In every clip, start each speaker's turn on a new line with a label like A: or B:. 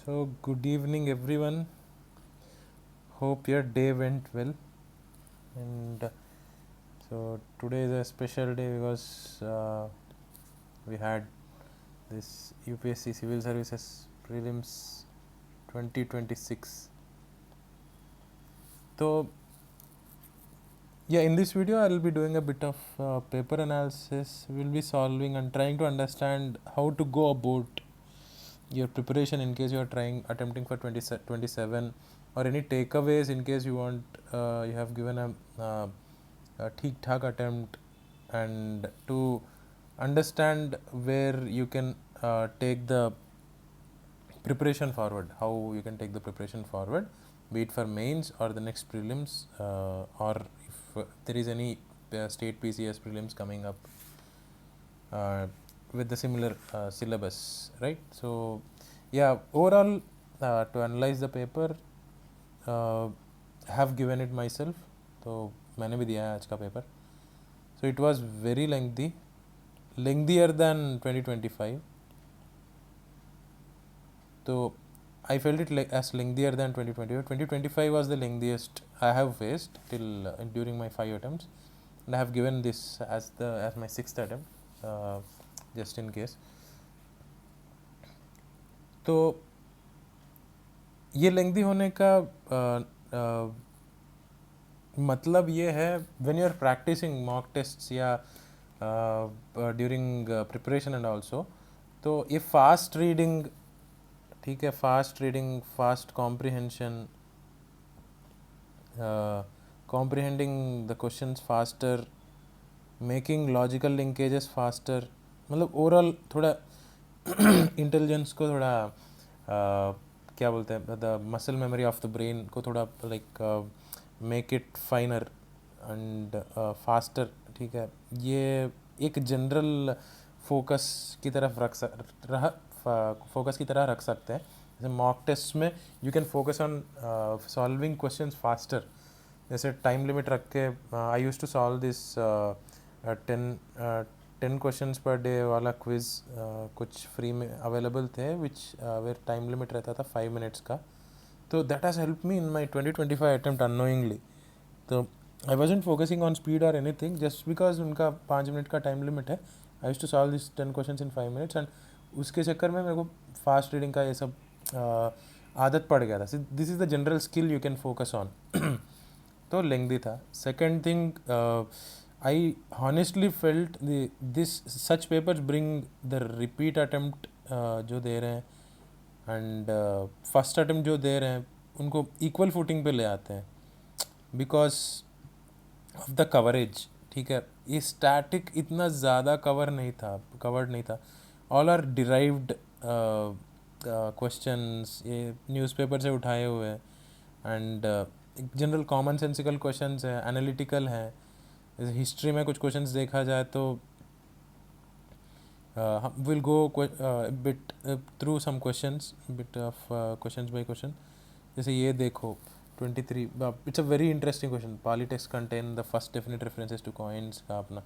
A: So, good evening, everyone. Hope your day went well. And so, today is a special day because we had this UPSC Civil Services Prelims 2026. So, yeah, in this video, I will be doing a bit of paper analysis. We will be solving and trying to understand how to go about your preparation in case you are attempting for 27, or any takeaways in case you want you have given a ठीक ठाक attempt, and to understand where you can take the preparation forward, how you can take the preparation forward, be it for mains or the next prelims, or if there is any state PCS prelims coming up with the similar syllabus, right? So, yeah, overall, to analyze the paper, have given it myself. तो मैंने भी दिया है आज का paper. So it was very lengthier than 2025. So I felt it like as lengthier than 2025. 2025 was the lengthiest I have faced till during my 5 attempts, and I have given this as my 6th attempt, just in case. तो ये lengthy होने का मतलब ये है, when you are practicing mock tests या during preparation and also, तो ये फास्ट रीडिंग, ठीक है, fast comprehension, comprehending the questions faster, making logical linkages faster, मतलब ओवरऑल थोड़ा इंटेलिजेंस को थोड़ा क्या बोलते हैं, the muscle memory of the brain को थोड़ा like make it finer and faster, ठीक है. ये एक जनरल फोकस की तरफ फोकस की तरह रख सकते हैं. जैसे मॉक टेस्ट में you can focus on solving questions faster. जैसे टाइम लिमिट रख के I used to solve this 10 questions per day वाला क्विज़, कुछ फ्री में अवेलेबल थे, विच वेयर टाइम लिमिट रहता था 5 मिनट्स का. तो that has help me in my 2025 attempt annoyingly. तो I wasn't focusing on speed और एनीथिंग, जस्ट बिकॉज उनका 5 मिनट का टाइम लिमिट है. I used to solve this 10 questions in 5 minutes, and उसके चक्कर में मेरे को फास्ट रीडिंग का ये सब आदत पड़ गया था. This is the general skill you can focus on. तो लेंथी था. Second thing, I honestly felt this such papers bring the repeat attempt जो दे रहे हैं एंड फर्स्ट अटेम्प्ट जो दे रहे हैं उनको इक्वल फुटिंग पे ले आते हैं बिकॉज ऑफ द कवरेज. ठीक है, ये स्टैटिक इतना ज़्यादा कवर्ड नहीं था. ऑल आर डिराइव्ड क्वेश्चंस, ये न्यूज़पेपर से उठाए हुए हैं, and general common sensical questions हैं, एनालिटिकल हैं. जैसे हिस्ट्री में कुछ क्वेश्चंस देखा जाए तो will go bit through some questions, bit of questions by question. जैसे ये देखो 23, it's a very interesting question. Politics contain the first definite references to coins का अपना,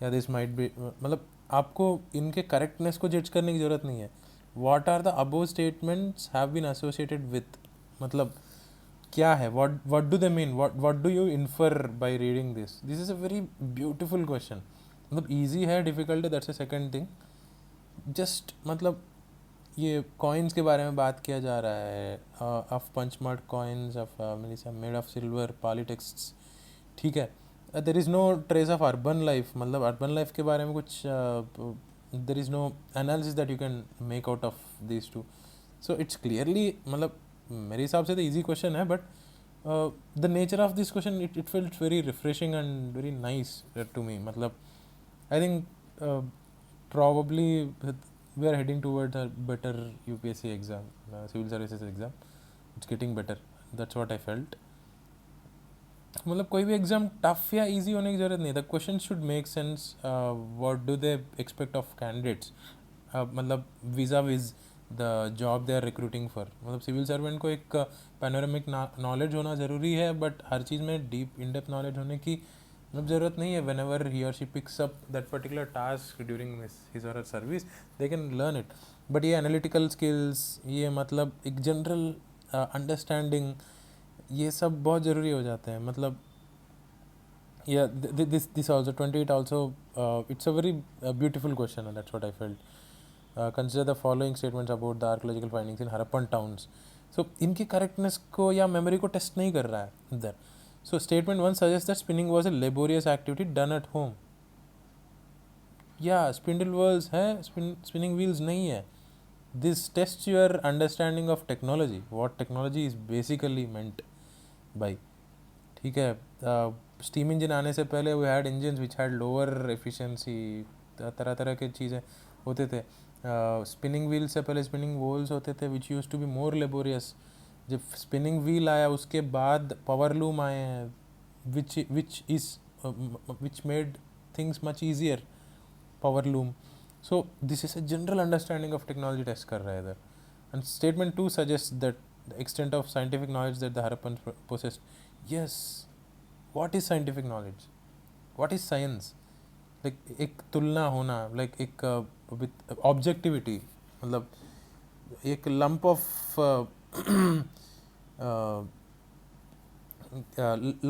A: या दिस माइट बी, मतलब आपको इनके करेक्टनेस को जज करने की ज़रूरत नहीं है. What are the above statements have been associated with, मतलब क्या है, what do they mean, what do you infer by reading this is a very beautiful question. मतलब easy है, difficult है, that's a second thing. just मतलब ये coins के बारे में बात किया जा रहा है, of punchmark coins of made of silver, polytexts, ठीक है. there is no trace of urban life, मतलब urban life के बारे में कुछ there is no analysis that you can make out of these two. so it's clearly, मतलब मेरे हिसाब से तो ईजी क्वेश्चन है, but the nature of this question it felt very refreshing and very nice to me. मतलब I think probably we are heading towards a better UPSC exam, civil services exam. It's getting better, that's what I felt. मतलब कोई भी exam tough या easy होने की ज़रूरत नहीं. The question should make sense. What do they expect of candidates, मतलब vis a vis the job they are recruiting for. मतलब सिविल सर्वेंट को एक पैनोरामिक नॉलेज होना ज़रूरी है, बट हर चीज़ में डीप इन डेप्थ नॉलेज होने की अब ज़रूरत नहीं है, when ever he or she picks up that particular task during his or her service they can learn it. But ये एनालिटिकल स्किल्स, ये मतलब एक जनरल अंडरस्टैंडिंग, ये सब बहुत ज़रूरी हो जाते हैं. मतलब yeah, this also 28 also, it's a very beautiful question, and that's what I felt. Consider the following statements about the archaeological findings in Harappan towns. So इनकी करेक्टनेस को या मेमोरी को टेस्ट नहीं कर रहा है इधर. So statement 1 suggests that spinning was a laborious activity done at home. Yeah, spindle wheels है, spinning wheels नहीं है. This tests your understanding of technology, what technology is basically meant by. ठीक है. स्टीम इंजन आने से पहले we had engine which had lower efficiency, तरह तरह के चीज़ें होते थे. स्पिनिंग व्हील से पहले स्पिनिंग वोल्स होते थे which use to be more laborious. जब स्पिनिंग व्हील आया उसके बाद पावर लूम आए हैं which made things much easier. Power loom. So this is a general understanding of technology test कर रहा है इधर. And statement 2 suggest that the extent of scientific knowledge that the Harappan possessed. Yes, what is scientific knowledge, what is science? like एक तुलना होना, like एक with objectivity, मतलब एक lump of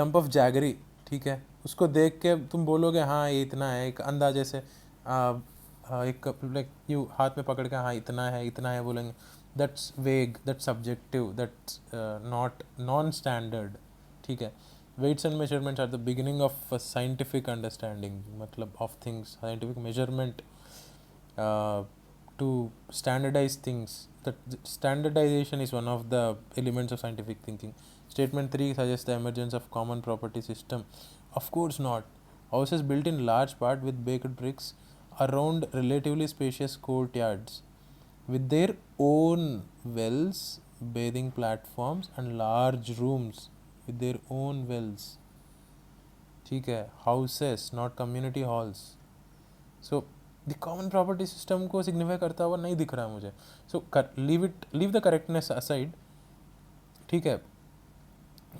A: lump of jaggery, ठीक है, उसको देख के तुम बोलोगे हाँ ये इतना है, एक अंदाजे से एक लाइक यू हाथ में पकड़ के हाँ इतना है बोलेंगे. दैट्स वेग, that's subjective, that's not non standard. ठीक है. Weights and measurements are the beginning of a scientific understanding, मतलब of things, scientific measurement to standardize things. That standardization is one of the elements of scientific thinking. Statement 3 suggests the emergence of common property system. Of course not. Houses built in large part with baked bricks around relatively spacious courtyards with their own wells, bathing platforms and large rooms with their own wells. ठीक है. Houses not community halls. So the common property system को signify करता हुआ नहीं दिख रहा है मुझे. So leave the correctness aside. ठीक है.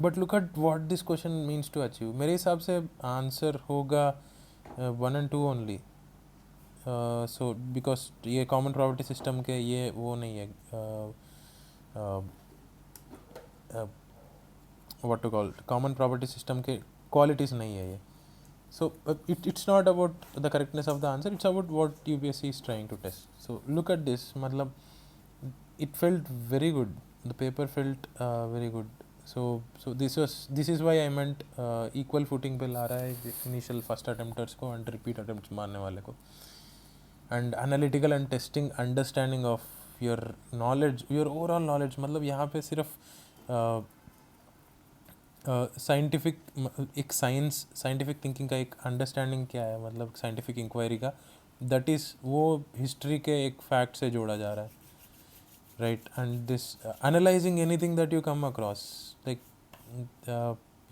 A: But look at what this question means to achieve. मेरे हिसाब से आंसर होगा 1 and 2 ओनली. सो बिकॉज ये कॉमन प्रॉपर्टी सिस्टम के ये वो नहीं है, what to call common property system के qualities नहीं है ये. So it's not about the correctness of the answer, it's about what UPSC is trying to test. So look at this, मतलब it felt very good, the paper felt very good. So this is why I meant equal footing पे ला रहा है initial first attempters को and repeat attempts मारने वाले को. And analytical and testing understanding of your knowledge, your overall knowledge. मतलब यहाँ पे सिर्फ साइंटिफिक एक साइंटिफिक थिंकिंग का एक अंडरस्टैंडिंग क्या है, मतलब साइंटिफिक इंक्वायरी का, दैट इज़ वो हिस्ट्री के एक फैक्ट से जोड़ा जा रहा है. Right. And this analysing anything that you come across, like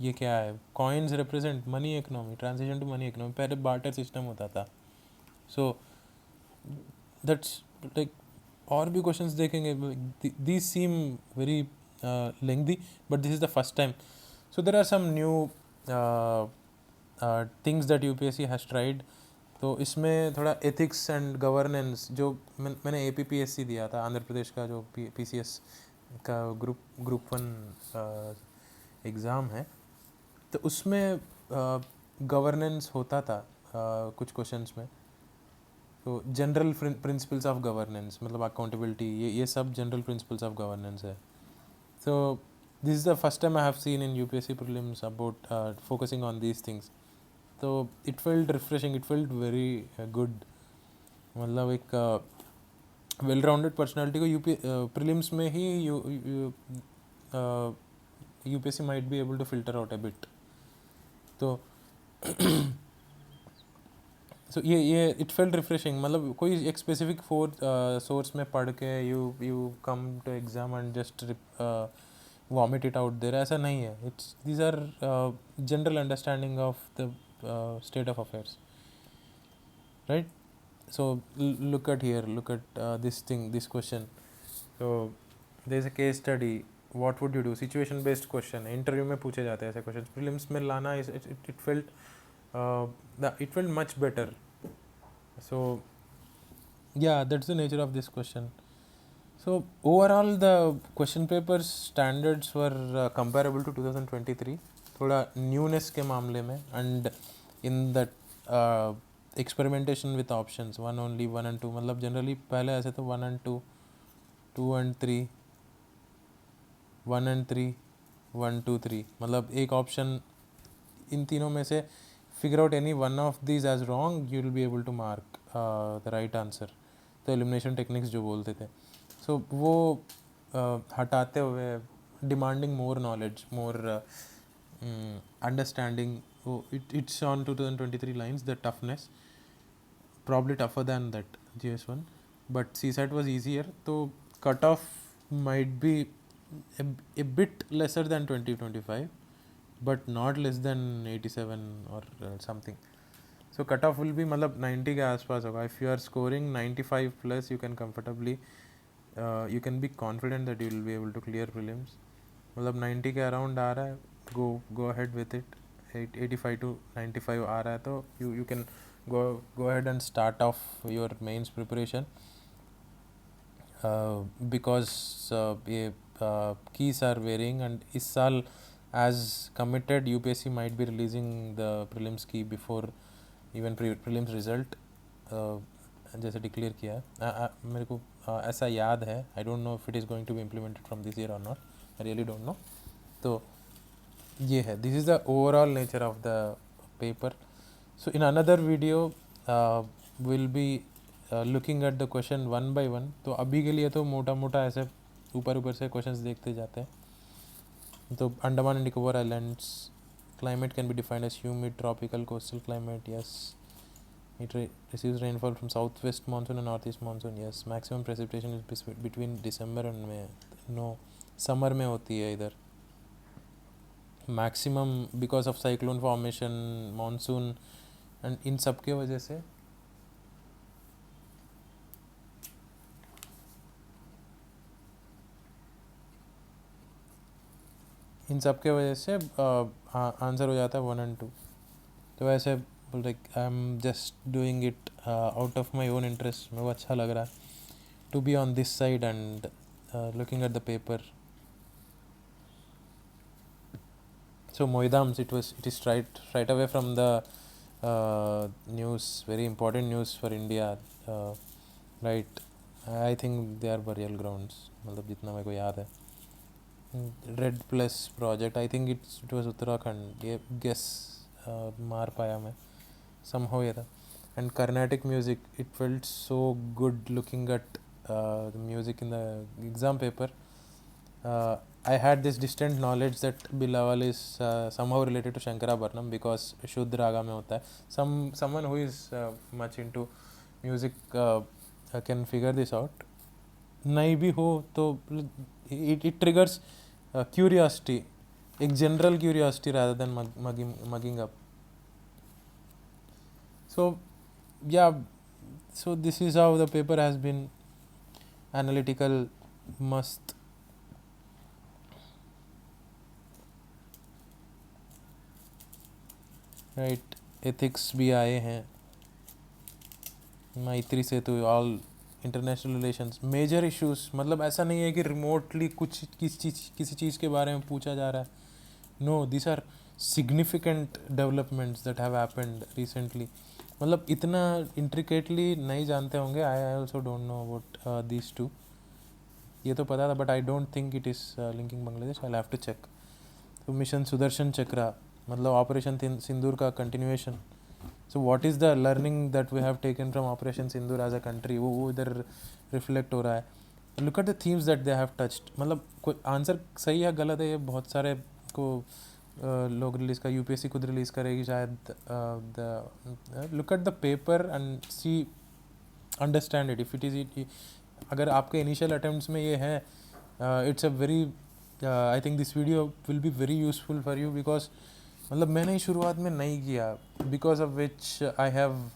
A: ये क्या है, coins represent money economy, transition to money economy. पहले बार्टर सिस्टम होता था. सो दैट्स लाइक और भी क्वेश्चंस देखेंगे. These seem very lengthy but this is the first time. So there are some new things that UPSC has tried. तो इसमें थोड़ा ethics and governance, जो मैंने APPSC दिया था, आंध्र प्रदेश का जो PCS का ग्रुप 1 एग्ज़ाम है, तो उसमें गवर्नेंस होता था कुछ क्वेश्चंस में. तो जनरल प्रिंसिपल्स ऑफ गवर्नेंस, मतलब अकाउंटेबिलिटी, ये सब जनरल प्रिंसिपल्स ऑफ गवर्नेंस है. So this is the first time I have seen in UPSC prelims about focusing on these things. So it felt refreshing, it felt very good. मतलब एक well rounded personality को prelims में ही UPSC might be able to filter out a bit. तो so ये it felt refreshing. मतलब कोई एक स्पेसिफिक सोर्स में पढ़ के you come to exam and just vomit it out there, ऐसा नहीं है. It's these are general understanding of the state of affairs, right? So look at here, look at this question. So there is a case study. What would you do? Situation based question. Interview में पूछे जाते हैं ऐसे questions. Prelims में लाना it felt it went much better. So yeah, that's the nature of this question. So overall the question papers standards were comparable to 2023, थोड़ा newness के मामले में, and in that experimentation with options, one only, one and two, मतलब generally पहले ऐसे तो one and two, two and three, one and three, one two three, मतलब एक option इन तीनों में से figure out any one of these as wrong, you will be able to mark the right answer. तो elimination techniques जो बोलते थे, so वो हटाते हुए demanding more knowledge, more understanding, वो it's on 2023 lines the toughness, probably tougher than that GS1, but CSAT was easier, so cutoff might be a, a bit lesser than 2025, but not less than 87 or something. So cutoff will be मतलब 90 के आसपास होगा. If you are scoring 95 plus, you can comfortably you can be confident that you will be able to clear prelims. मतलब 90 के around आ रहा है, go ahead with it. 85 to 95 आ रहा है तो you can go ahead and start off your mains preparation, because ये keys are varying, and इस साल as committed UPSC might be releasing the prelims key before even prelims result, जैसे declare किया है. मेरे को ऐसा याद है, I don't know if it is going to be implemented from this year or not, I really don't know. तो ये है, this is the overall nature of the paper. So in another video will be looking at the question one by one. तो अभी के लिए तो मोटा मोटा ऐसे ऊपर ऊपर से क्वेश्चंस देखते जाते हैं. तो Andaman and Nicobar islands, climate can be defined as humid tropical coastal climate, yes. It receives rainfall from southwest monsoon and northeast monsoon, yes. Maximum precipitation is between December and May, no, summer में होती है इधर. Maximum because of cyclone formation, monsoon, and इन सब के वजह से answer हो जाता है 1 and 2. तो ऐसे like I am just doing it out of my own interest. मेरे को अच्छा लग रहा है to be on this side and looking at the paper. So Moidams, it is right away from the news, very important news for India, right? I think they are burial grounds, मतलब जितना मेरे को याद है. Red plus project, I think it was Uttarakhand, ये guess मार पाया मैं somehow ये था. And Carnatic music, it felt so good looking at the music in the exam paper. I had this distant knowledge that Bilawal is somehow related to Shankarabharanam because Shuddh Raga में होता है. Someone who is much into music can figure this out. नहीं भी हो तो it triggers curiosity, एक general curiosity rather than mugging up. So yeah, so this is how the paper has been analytical, मस्त. Right, ethics भी आए हैं मैत्री से, तो all international relations, major issues, मतलब ऐसा नहीं है कि रिमोटली कुछ किसी चीज़ के बारे में पूछा जा रहा है. No, this are significant developments that have happened recently. मतलब इतना इंट्रिकेटली नहीं जानते होंगे. I also don't know about these two. ये तो पता था, but I don't think it is linking Bangladesh. I have to check. तो मिशन सुदर्शन चक्रा, मतलब ऑपरेशन सिंदूर का continuation. So what is the learning that we have taken from Operation Sindoor as a country, वो इधर reflect हो रहा है. Look at the themes that they have touched. मतलब कोई आंसर सही है गलत है, ये बहुत सारे को लोग रिलीज़ कर, यूपीएससी खुद रिलीज़ करेगी शायद. Look at the paper and see, understand it. If it is, अगर आपके इनिशियल अटेम्प्ट्स में ये है, it's a very, I think this video will be very useful for you, because मतलब मैंने ही शुरुआत में नहीं किया, because of which I have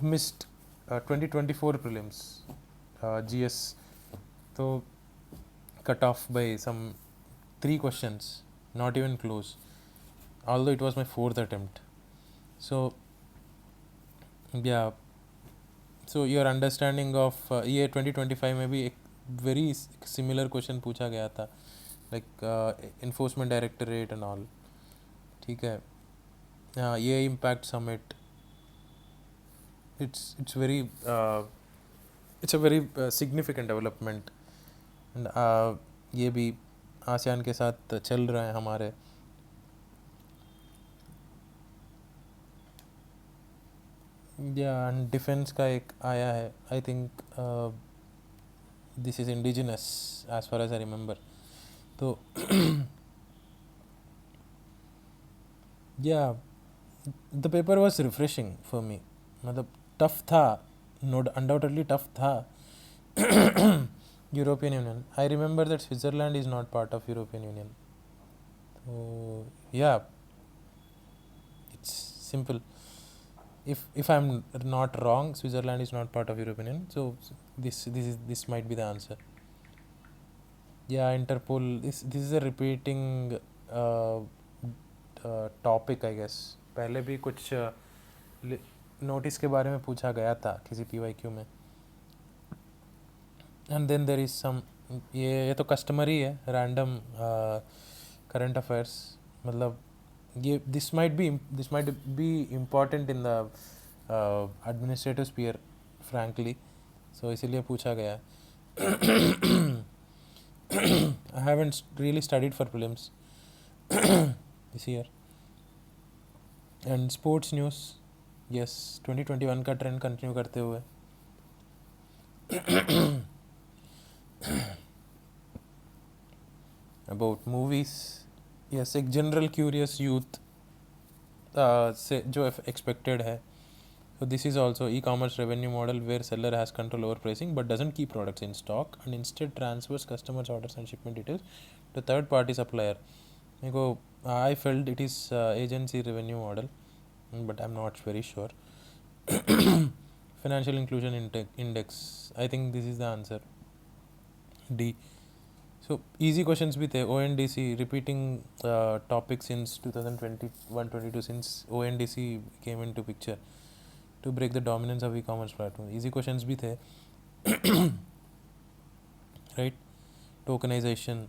A: missed 2024 prelims GS. तो cut off by some 3 questions, not even close. although it was my fourth attempt. So yeah, so your understanding of ये 2025 में भी एक very similar question पूछा गया था, like enforcement directorate and all. ठीक है, ये impact summit, it's very it's a very significant development, and ये भी आसियान के साथ चल रहे हैं हमारे. या डिफेंस का एक आया है, आई think this is indigenous as far as I remember. तो या the paper was refreshing for me. मतलब टफ था, नो अनडाउटेडली टफ था. European union, I remember that Switzerland is not part of European union. तो या it's simple. If I'm not wrong, Switzerland is not part of European Union, so this might be the answer. Yeah, Interpol. This is a repeating topic, I guess. पहले भी कुछ notice के बारे में पूछा गया था किसी PYQ में. And then there is some, ये तो कस्टमरी है, रैंडम करंट अफेयर्स. मतलब ये this might be important in the administrative sphere, frankly. So इसीलिए पूछा गया. I haven't really studied for prelims this year. And sports news, yes, 2021 का trend continue करते हुए. About movies, yes, एक जनरल क्यूरियस यूथ से जो एक्सपेक्टेड है. So this is also e-commerce revenue model where seller has control over pricing but doesn't keep products in stock and instead transfers customers' orders and shipment details to third-party supplier. I felt it is agency revenue model, but I'm not very sure. Financial inclusion index. I think this is the answer. D. So easy questions भी थे. ONDC repeating topic since 2021-22, since ONDC came into picture to break the dominance of e-commerce platform. Easy questions भी थे. Right? Tokenization.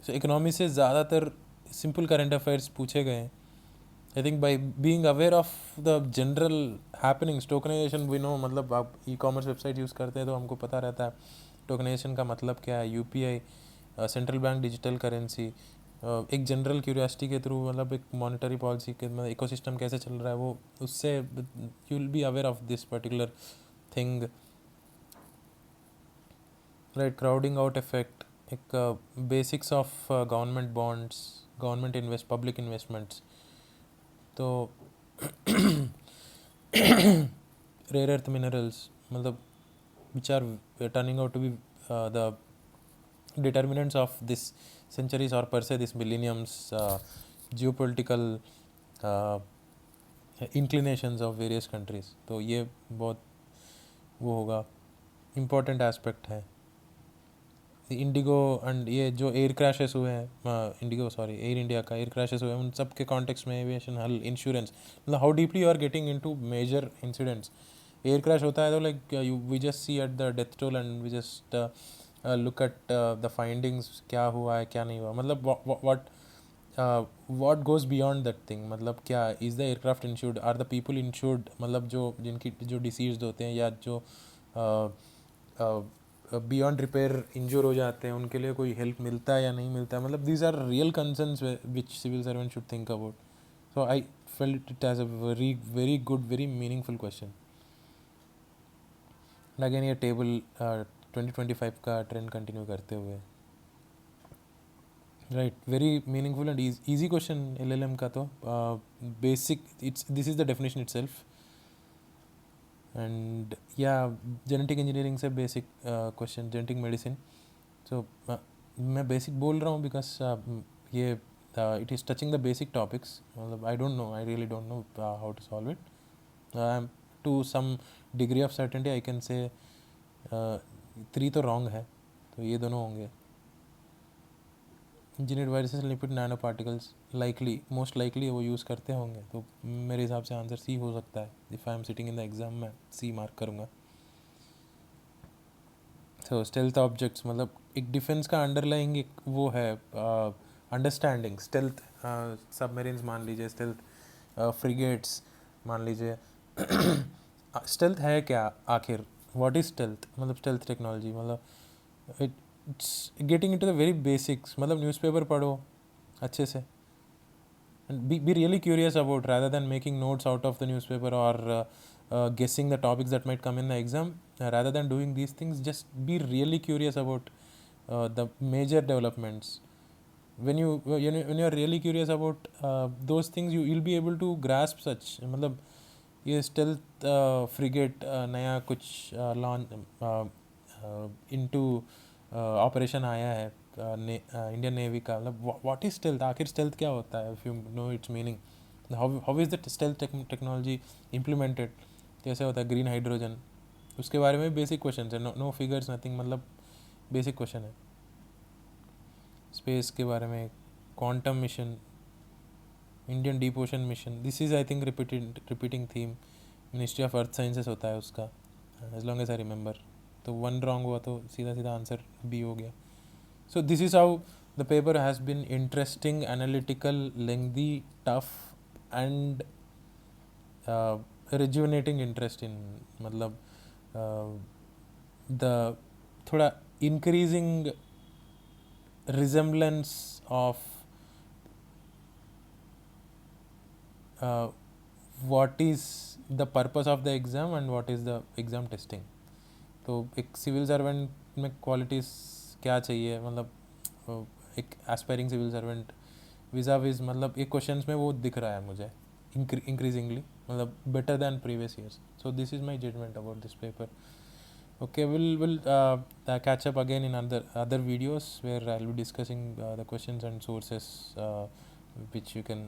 A: So economy से ज़्यादातर simple current affairs पूछे गए. I think by being aware of the general happenings, tokenization we know, मतलब आप e-commerce website use करते हैं तो हमको पता रहता है टोकनाइजेशन का मतलब क्या है. UPI, central bank digital currency, एक जनरल क्यूरियोसिटी के थ्रू, मतलब एक मॉनेटरी पॉलिसी के मतलब इकोसिस्टम कैसे चल रहा है वो, उससे you will be aware of this particular thing. Right, crowding out effect, एक basics of government bonds, government public investments. तो रेयर अर्थ मिनरल्स, मतलब which are turning out to be the determinants of this centuries or per se this millennium's geopolitical inclinations of various countries. तो ये बहुत वो होगा, important aspect है. Indigo and ये जो एयर क्रैशेस हुए हैं, एयर इंडिया का एयर क्रैशेस हुए हैं, उन सब के कॉन्टेक्स्ट में एविएशन, हल, इंश्योरेंस, मतलब how deeply you are getting into major incidents. Air crash होता है तो like we just see at the death toll and we just look at the findings, क्या हुआ है क्या नहीं हुआ, मतलब what goes beyond that thing. मतलब क्या, is the aircraft insured, are the people insured, मतलब जो डिसीज्ड होते हैं या जो बियॉन्ड रिपेयर इंजर हो जाते हैं, उनके लिए कोई हेल्प मिलता है या नहीं मिलता है. मतलब these are real concerns which civil servant should think about. So I felt it as a very very good, very meaningful question. Again ये टेबल 2025 का ट्रेंड कंटिन्यू करते हुए, right, very meaningful and easy question. LLM का तो basic, this is the definition itself. And yeah genetic engineering से basic question, genetic medicine. So मैं basic बोल रहा हूँ बिकॉज ये it is touching the basic topics. मतलब I don't know, I really don't know how to solve it. To some degree of certainty I can say 3 तो wrong है, तो ये दोनों होंगे. Engineered viruses lipid nano particles likely most likely वो use करते होंगे, तो मेरे हिसाब से आंसर सी हो सकता है. If I am sitting in the exam मैं सी मार्क करूँगा. सो स्टेल्थ ऑब्जेक्ट्स मतलब एक डिफेंस का अंडरलाइंग एक वो है अंडरस्टैंडिंग. स्टेल्थ सबमरीन्स मान लीजिए, स्टेल्थ फ्रिगेट्स मान लीजिए. स्टेल्थ है क्या आखिर? What is stealth? मतलब स्टेल्थ टेक्नोलॉजी मतलब it's getting into the very basics. मतलब न्यूज़पेपर पढ़ो अच्छे से and be really curious about, rather than making notes out of the newspaper or guessing the topics that might come in the exam. Rather than doing these things, just be really curious about the major developments. When you are really curious about those things, you'll be able to grasp such. मतलब ये stealth frigate नया कुछ launch into operation आया है Indian navy का. मतलब what is stealth? आखिर stealth क्या होता है? If you know its meaning, how is the stealth technology implemented? कैसे होता है ग्रीन हाइड्रोजन? उसके बारे में बेसिक क्वेश्चन है. नो फिगर्स नथिंग, मतलब बेसिक क्वेश्चन है. स्पेस के बारे में quantum mission, Indian deep ocean mission. This is I think repeating theme. Ministry of earth sciences होता है उसका, as long as I remember. तो वन रॉन्ग हुआ तो सीधा सीधा आंसर बी हो गया. So this is how the paper has been interesting, analytical, lengthy, tough, and rejuvenating interest in मतलब the थोड़ा increasing resemblance of what is the purpose of the exam and what is the exam testing. तो एक civil servant में qualities क्या चाहिए? मतलब एक aspiring civil servant vis-a-vis मतलब ये क्वेश्चंस में वो दिख रहा है मुझे इंक्रीजिंगली, मतलब better than previous years. So this is my judgement about this paper. Okay, we'll catch up again in other videos where I'll be discussing the questions and sources which you can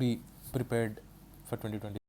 A: be prepared for 2020.